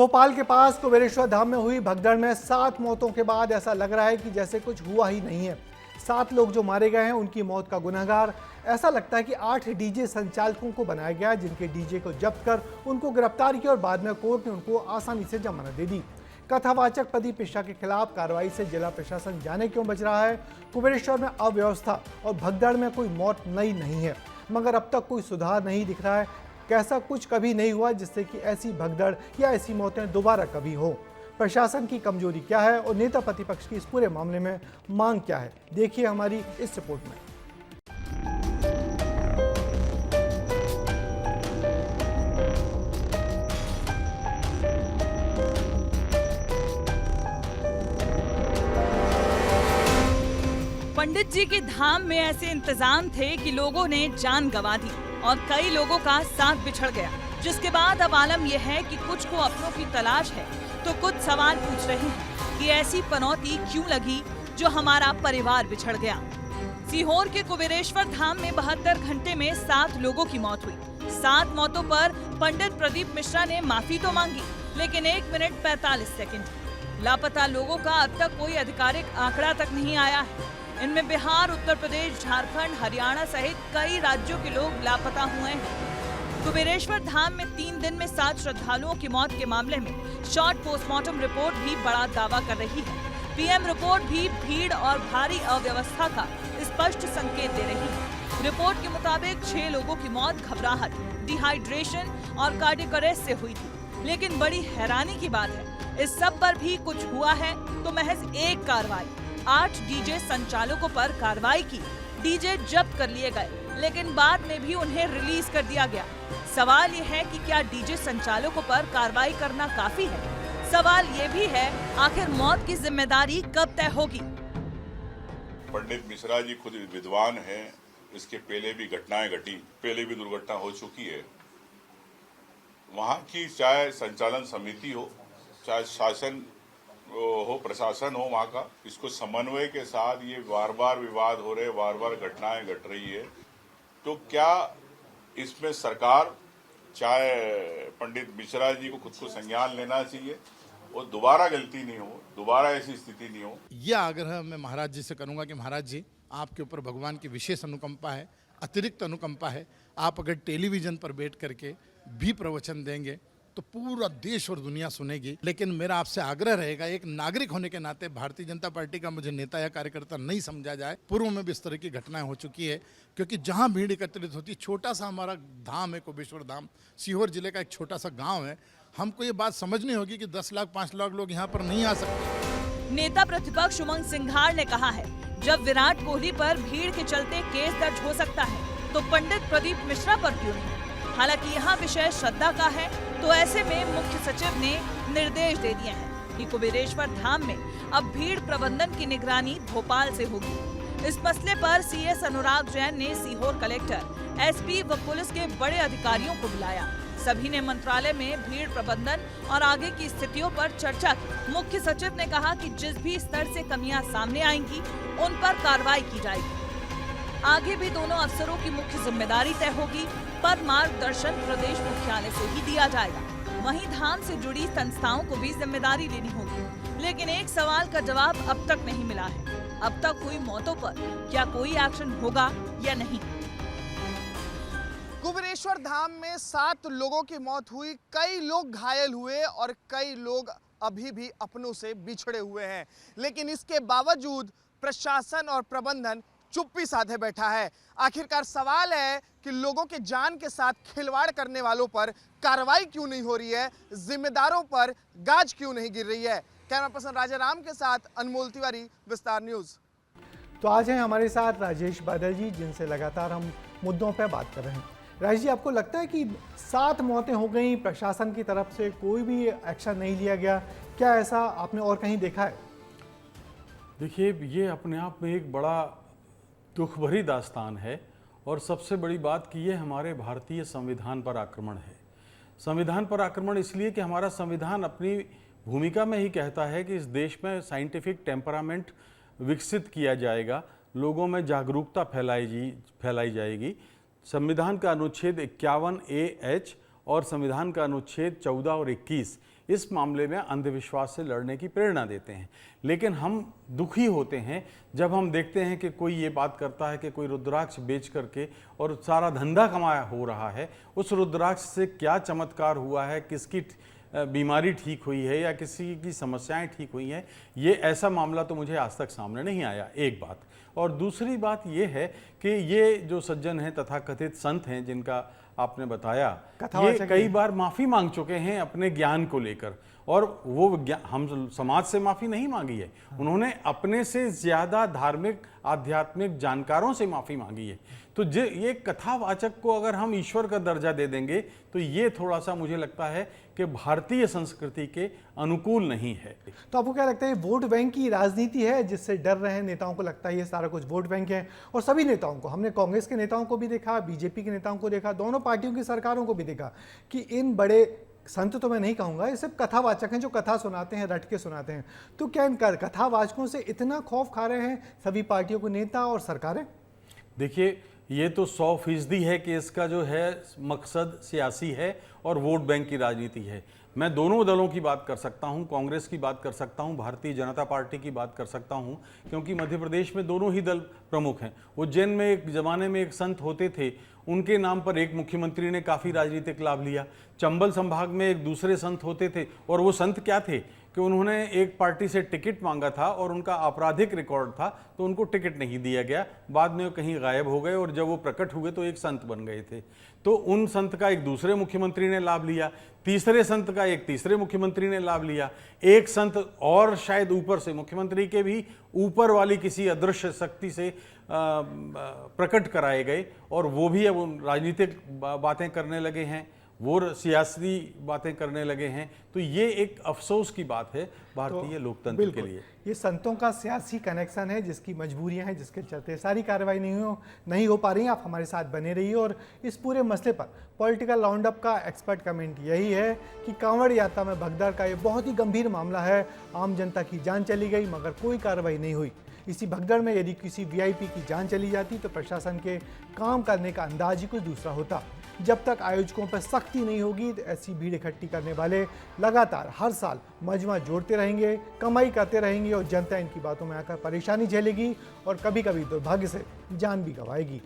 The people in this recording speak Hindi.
भोपाल के पास कुबेरेश्वर धाम में हुई भगदड़ में 7 मौतों के बाद ऐसा लग रहा है कि जैसे कुछ हुआ ही नहीं है। 7 लोग जो मारे गए हैं उनकी मौत का गुनहगार ऐसा लगता है कि 8 डीजे संचालकों को बनाया गया, जिनके डीजे को जब्त कर उनको गिरफ्तार किया और बाद में कोर्ट ने उनको आसानी से जमानत दे दी। कथावाचक प्रदीप मिश्रा के खिलाफ कार्रवाई से जिला प्रशासन जाने क्यों बच रहा है। कुबेरेश्वर में अव्यवस्था और भगदड़ में कोई मौत नई नहीं है, मगर अब तक कोई सुधार नहीं दिख रहा है। कैसा कुछ कभी नहीं हुआ जिससे कि ऐसी भगदड़ या ऐसी मौतें दोबारा कभी हो। प्रशासन की कमजोरी क्या है और नेता प्रतिपक्ष की इस पूरे मामले में मांग क्या है, देखिए हमारी इस रिपोर्ट में। पंडित जी के धाम में ऐसे इंतजाम थे कि लोगों ने जान गंवा दी और कई लोगों का साथ बिछड़ गया, जिसके बाद अब आलम यह है कि कुछ को अपनों की तलाश है तो कुछ सवाल पूछ रहे हैं कि ऐसी पनौती क्यों लगी जो हमारा परिवार बिछड़ गया। सीहोर के कुबेरेश्वर धाम में 72 घंटे में 7 लोगों की मौत हुई। 7 मौतों पर पंडित प्रदीप मिश्रा ने माफी तो मांगी, लेकिन 1 मिनट 45 सेकंड। लापता लोगों का अब तक कोई आधिकारिक आंकड़ा तक नहीं आया है। इनमें बिहार, उत्तर प्रदेश, झारखंड, हरियाणा सहित कई राज्यों के लोग लापता हुए हैं। कुबेरेश्वर धाम में 3 दिन में 7 श्रद्धालुओं की मौत के मामले में शॉर्ट पोस्टमार्टम रिपोर्ट भी बड़ा दावा कर रही है। पीएम रिपोर्ट भी भीड़ और भारी अव्यवस्था का स्पष्ट संकेत दे रही है। रिपोर्ट के मुताबिक 6 लोगों की मौत घबराहट, डिहाइड्रेशन और कार्डियक अरेस्ट से हुई थी। लेकिन बड़ी हैरानी की बात है, इस सब पर भी कुछ हुआ है तो महज एक कार्रवाई। 8 डीजे संचालकों पर कार्रवाई की, डीजे जब्त कर लिए गए, लेकिन बाद में भी उन्हें रिलीज कर दिया गया। सवाल ये है कि क्या डीजे संचालकों पर कार्रवाई करना काफी है? सवाल ये भी है, आखिर मौत की जिम्मेदारी कब तय होगी? पंडित मिश्रा जी खुद विद्वान हैं, इसके पहले भी घटनाएं घटी, पहले भी दुर्घटना हो चुकी है। वहाँ की चाहे संचालन समिति हो, चाहे शासन हो, प्रशासन हो वहाँ का, इसको समन्वय के साथ ये बार बार विवाद हो रहे, बार बार घटनाएं घट रही है, तो क्या इसमें सरकार, चाहे पंडित मिश्रा जी को खुद को संज्ञान लेना चाहिए और दोबारा गलती नहीं हो, दोबारा ऐसी स्थिति नहीं हो। यह आग्रह मैं महाराज जी से करूंगा कि महाराज जी, आपके ऊपर भगवान की विशेष अनुकंपा है, अतिरिक्त अनुकंपा है। आप अगर टेलीविजन पर बैठ करके भी प्रवचन देंगे तो पूरा देश और दुनिया सुनेगी। लेकिन मेरा आपसे आग्रह रहेगा, एक नागरिक होने के नाते भारतीय जनता पार्टी का मुझे नेता या कार्यकर्ता नहीं समझा जाए। पूर्व में भी इस तरह की घटनाएं हो चुकी है, क्योंकि जहां भीड़ एकत्रित होती, छोटा सा हमारा धाम है कुबेरेश्वर धाम, सीहोर जिले का एक छोटा सा गाँव है। हमको ये बात समझनी होगी कि 10 लाख 5 लाख लोग यहाँ पर नहीं आ सकते। नेता प्रतिपक्ष उमंग सिंघार ने कहा है, जब विराट कोहली पर भीड़ के चलते केस दर्ज हो सकता है तो पंडित प्रदीप मिश्रा पर क्यों नहीं? हालांकि यहाँ विषय श्रद्धा का है, तो ऐसे में मुख्य सचिव ने निर्देश दे दिए हैं कि कुबेरेश्वर धाम में अब भीड़ प्रबंधन की निगरानी भोपाल से होगी। इस मसले पर सीएस अनुराग जैन ने सीहोर कलेक्टर, एसपी व पुलिस के बड़े अधिकारियों को बुलाया। सभी ने मंत्रालय में भीड़ प्रबंधन और आगे की स्थितियों पर चर्चा की। मुख्य सचिव ने कहा कि जिस भी स्तर से कमियां सामने आएंगी, उन पर कार्रवाई की जाएगी। आगे भी दोनों अफसरों की मुख्य जिम्मेदारी तय होगी, पर मार्गदर्शन प्रदेश मुख्यालय से ही दिया जाएगा। वहीं धाम से जुड़ी संस्थाओं को भी जिम्मेदारी लेनी होगी। लेकिन एक सवाल का जवाब अब तक नहीं मिला है, अब तक हुई मौतों पर क्या कोई एक्शन होगा या नहीं? कुबेरेश्वर धाम में 7 लोगों की मौत हुई, कई लोग घायल हुए और कई लोग अभी भी अपनों से बिछड़े हुए हैं। लेकिन इसके बावजूद प्रशासन और प्रबंधन चुप्पी साधे बैठा है। आखिरकार सवाल है कि लोगों के जान के साथ खिलवाड़ करने वालों पर कार्रवाई क्यों नहीं हो रही है, जिम्मेदारों पर गाज क्यों नहीं गिर रही है। कैमरा पर्सन राजा राम के साथ अनमोल तिवारी, विस्तार न्यूज। तो आज हैं हमारे साथ राजेश बादल जी, जिनसे लगातार हम मुद्दों पर बात कर रहे हैं। राजेश जी, आपको लगता है कि 7 मौतें हो गई, प्रशासन की तरफ से कोई भी एक्शन नहीं लिया गया, क्या ऐसा आपने और कहीं देखा है? देखिए, ये अपने आप में एक बड़ा दुख भरी दास्तान है और सबसे बड़ी बात कि ये हमारे भारतीय संविधान पर आक्रमण है। संविधान पर आक्रमण इसलिए कि हमारा संविधान अपनी भूमिका में ही कहता है कि इस देश में साइंटिफिक टेम्परामेंट विकसित किया जाएगा, लोगों में जागरूकता फैलाई जाएगी। संविधान का अनुच्छेद 51A H और संविधान का अनुच्छेद 14 और 21 इस मामले में अंधविश्वास से लड़ने की प्रेरणा देते हैं। लेकिन हम दुखी होते हैं जब हम देखते हैं कि कोई ये बात करता है कि कोई रुद्राक्ष बेच करके और सारा धंधा कमाया हो रहा है। उस रुद्राक्ष से क्या चमत्कार हुआ है, किसकी बीमारी ठीक हुई है या किसी की समस्याएं ठीक हुई हैं, ये ऐसा मामला तो मुझे आज तक सामने नहीं आया, एक बात। और दूसरी बात ये है कि ये जो सज्जन हैं, तथाकथित संत हैं जिनका आपने बताया, ये कई बार माफ़ी मांग चुके हैं अपने ज्ञान को लेकर, और वो हम समाज से माफ़ी नहीं मांगी है, उन्होंने अपने से ज़्यादा धार्मिक आध्यात्मिक जानकारों से माफ़ी मांगी है। तो ये कथावाचक को अगर हम ईश्वर का दर्जा दे देंगे तो ये थोड़ा सा मुझे लगता है कि भारतीय संस्कृति के अनुकूल नहीं है। तो आपको क्या लगता है वोट बैंक की राजनीति है जिससे डर रहे हैं नेताओं को, लगता है ये सारा कुछ वोट बैंक है? और सभी नेताओं को, हमने कांग्रेस के नेताओं को भी देखा, बीजेपी के नेताओं को देखा, दोनों पार्टियों की सरकारों को भी देखा कि इन बड़े संत तो मैं नहीं कहूँगा, ये सिर्फ कथावाचक हैं जो कथा सुनाते हैं, रट के सुनाते हैं। तो क्या इन कथावाचकों से इतना खौफ खा रहे हैं सभी पार्टियों को नेता और सरकारें? देखिए, ये तो 100% है कि इसका जो है मकसद सियासी है और वोट बैंक की राजनीति है। मैं दोनों दलों की बात कर सकता हूं, कांग्रेस की बात कर सकता हूं, भारतीय जनता पार्टी की बात कर सकता हूं, क्योंकि मध्य प्रदेश में दोनों ही दल प्रमुख हैं। उज्जैन में एक ज़माने में एक संत होते थे, उनके नाम पर एक मुख्यमंत्री ने काफ़ी राजनीतिक लाभ लिया। चंबल संभाग में एक दूसरे संत होते थे, और वो संत क्या थे कि उन्होंने एक पार्टी से टिकट मांगा था और उनका आपराधिक रिकॉर्ड था, तो उनको टिकट नहीं दिया गया। बाद में वो कहीं गायब हो गए और जब वो प्रकट हुए तो एक संत बन गए थे। तो उन संत का एक दूसरे मुख्यमंत्री ने लाभ लिया, तीसरे संत का एक तीसरे मुख्यमंत्री ने लाभ लिया, एक संत और शायद ऊपर से, मुख्यमंत्री के भी ऊपर वाली किसी अदृश्य शक्ति से प्रकट कराए गए, और वो भी अब राजनीतिक बातें करने लगे हैं, वो सियासी बातें करने लगे हैं। तो ये एक अफसोस की बात है भारतीय लोकतंत्र के लिए। ये संतों का सियासी कनेक्शन है जिसकी मजबूरियां हैं, जिसके चलते सारी कार्रवाई नहीं हो पा रही। आप हमारे साथ बने रहिए। और इस पूरे मसले पर पॉलिटिकल राउंड अप का एक्सपर्ट कमेंट यही है कि कांवड़ यात्रा में भगदड़ का ये बहुत ही गंभीर मामला है। आम जनता की जान चली गई मगर कोई कार्रवाई नहीं हुई। इसी भगदड़ में यदि किसी वीआईपी की जान चली जाती तो प्रशासन के काम करने का अंदाज ही कुछ दूसरा होता। जब तक आयोजकों पर सख्ती नहीं होगी तो ऐसी भीड़ इकट्ठी करने वाले लगातार हर साल मजमा जोड़ते रहेंगे, कमाई करते रहेंगे, और जनता इनकी बातों में आकर परेशानी झेलेगी और कभी कभी दुर्भाग्य से जान भी गंवाएगी।